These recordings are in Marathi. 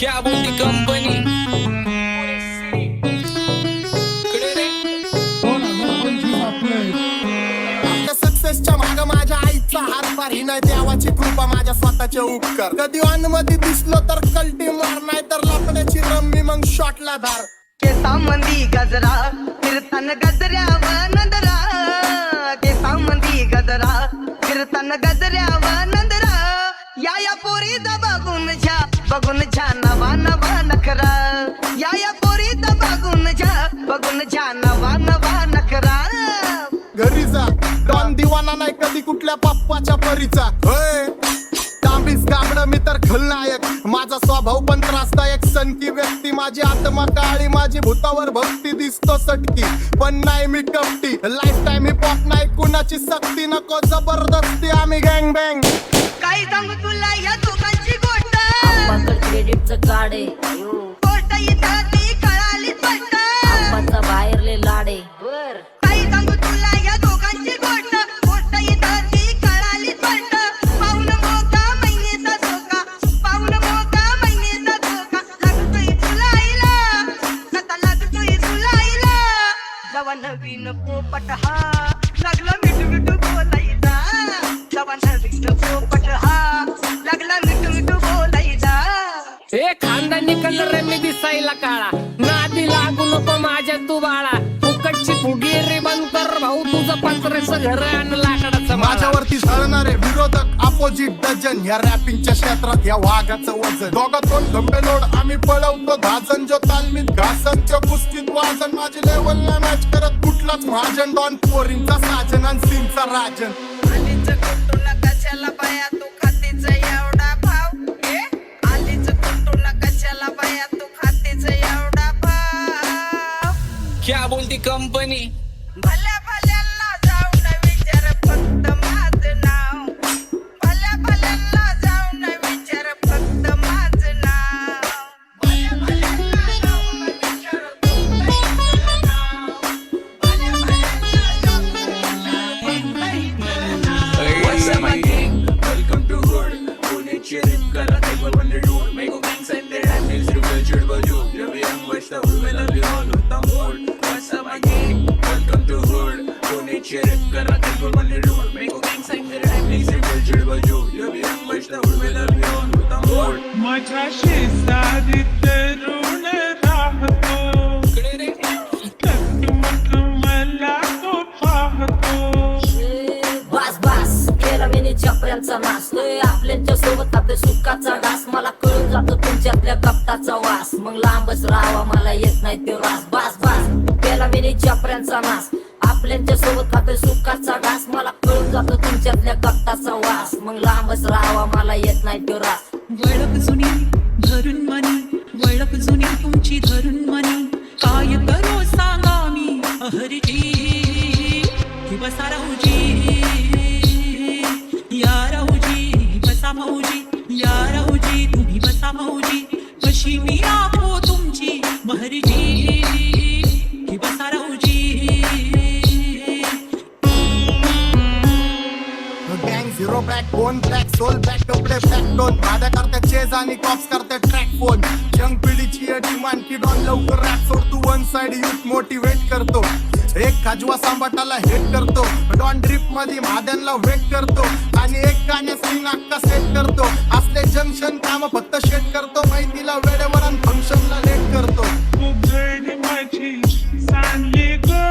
क्या बोलती कंपनी सक्सेसच्या माग माझ्या आईचा हातभार ही नाही देवाची कृपा माझ्या स्वतःचे उपकार कधी मध्ये दिसलो तर कल्टी मार नाही तर लपण्याची रम्मी मग शॉटला धार केसामंदी गजरा फिरतान गजऱ्याव नंदरा केसामंदी गजरा फिरतान गजऱ्याव नंदरा या पोरीचा बघून झा नवा नवा नखरा या पोरीचा बघून झा नवा नवा नखरा घरी जा डॉन दिवाना नाही कधी कुठल्या पप्पाच्या परीचा होय तांबीस गाबड मी तर खलनायक माझा स्वभाव पण त्रासदायक सनकी व्यक्ती माझी आत्मा काळी माझी भूतावर भक्ती दिसतो सटकी पण नाही मी कपटी लाईफ टाइम ही पॉप नाही कुणाची सक्ती नको जबरदस्ती आम्ही गँग बँग काय सांगू तुला या दोघांची गोष्ट आप्पाकडे क्रेडिटचं कार्ड आहे गोष्ट इथं ती कळालीच पडत आप्पाचा बाहेरले लाडे बर काय सांगू तुला या दोघांची गोष्ट गोष्ट इथं ती कळालीच पडत पाऊन मोका महिन्याचा धोका पाऊन मोका महिन्याचा धोका लागतोय तुलाईला आता लागतोय तुलाईला जवा नवीन पोपट हा लागला मिठू मिठू बोलायचा जवा नवीन पोपट हा लागला मिठू मिठू बोलायचा ए खानदानी कलर मी दिसायला काळा नादी लागू नको माझ्या तू बाळा फुकटची फुगीरी बंद कर भाऊ तुझं पत्र्याचं घर आणि लाकडाचं माझ्या माझ्यावरती झळणारे विरोधक अपोजिट डझन या रॅपिंगच्या क्षेत्रात या वाघाचं वजन दोघात दोन खंबे लोड आम्ही पळवतो धाजन जो तालमीत घासनच्या कुस्तीत वाजन माझी लेवल नाही मॅच करत कुठलाच महाजन डॉन पोरींचा साजन आणि सिंगचा राजन आलीच कुटुला कशाला बाया तू खातीच एवढा भाव आलीच कुटुला कशाला बाया तू खातीच एवढा भाव क्या बोलती कंपनी भल्या भल्यांना जाऊन विचार फक्त माझं नाव भल्या भल्यांना जाऊन विचार फक्त माझं नाव भल्या भल्यांना जाऊन विचार फक्त माझं नाव भल्या भल्यांना जाऊन What's up my gang? Welcome to Hood. Pune cheering kara table when they do. Make a gang sign their hand is revealed by you. You're young, but the women are beyond with the mood. What's up my gang? Welcome to Hood. Pune cheering kara table when they do. Make a gang sign their hand is revealed by you. You're young, but the women are beyond with the mood. माझ्या शेजारी तरुण राहतो मग मला तो पाहतो बस बस केला मी चपऱ्यांचा नाश लय आपल्याच्या सोबत आपल्या सुखाचा डास मला कळून जातो तुमच्यातल्या कपटाचा वास मग लांबच राहावा मला येत नाही ते रास बस बस केला मी चपऱ्यांचा नाश आपल्याच्या सोबत आपल्या सुखाचा डास मला कळून जातो तुमच्यातल्या कपटाचा वास मग लांबच राहावा मला येत नाही ते रास वळख जुनी धरून मनी वळख जुनी तुमची धरून मनी काय करो सांगा मी अहरजी की बसा राहूजी या राहूजी बसा भाऊजी या राहूजी तुम्ही बसा भाऊजी कशी मी राहो तुमची महरजी की बसा राहूजी गँग zero black bone black soul black कपडे ब्लॅक टोन माझ्या करते चेज आणि कॉप्स करते ट्रॅक फोन यंग पिढीची डिमांड की डॉन लवकर रॅप सोड तू वन साइड युथ मोटिवेट करतो एक खाजवा सांबाटाला हेट करतो डॉन ड्रिप मध्ये महाद्यांना वेट करतो आणि एक गाण्या सीन अक्का सेट करतो असले जंक्शन काम फक्त शेट करतो माहितीला वेळेवर आणि फंक्शनला लेट करतो उघड माझी सांगली ग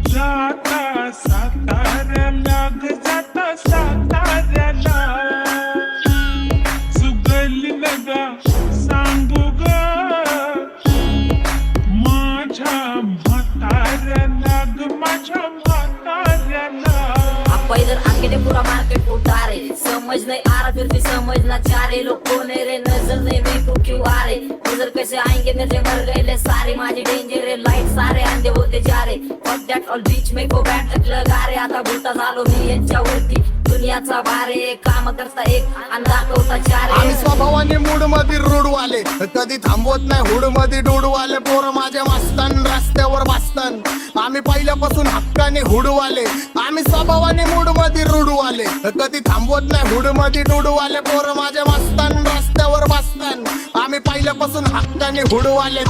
जाता साताऱ्याला ग जाता साताऱ्याला सुगली नगा सांगू ग माझ्या म्हाताऱ्याला ग माझ्या म्हाताऱ्याला आपा इधर आके पूरा मार्केट उतारे समझ नहीं आ रहा फिर भी समझना चाह रहे लोग कौन है रे नजर नहीं मेरे को क्यों आ रहे उधर कैसे आएंगे मेरे मर गए ले सारे माझे डेंजर है लाइट सारे अंधे होते जा रहे फक दॅट ऑल बीच में को बॅट तक लगा रे आता भूता झालो मी यांच्यावरती दुनियाचा भारे काम करता एक आणि दाखवता चार आम्ही स्वभावाने मूड मध्ये रूडवाले कधी थांबवत नाही हुड मध्ये डोडवाले पोरं माझ्या मस्तान रस्त्यावर बसतान आम्ही पहिल्यापासून हक्काने हुडवाले आम्ही स्वभावाने मूड मध्ये रूडवाले कधी थांबवत नाही हुड मध्ये डोडवाले पोरं माझ्या मस्तान रस्त्यावर बसतान आम्ही पहिल्यापासून हक्काने हुडवाले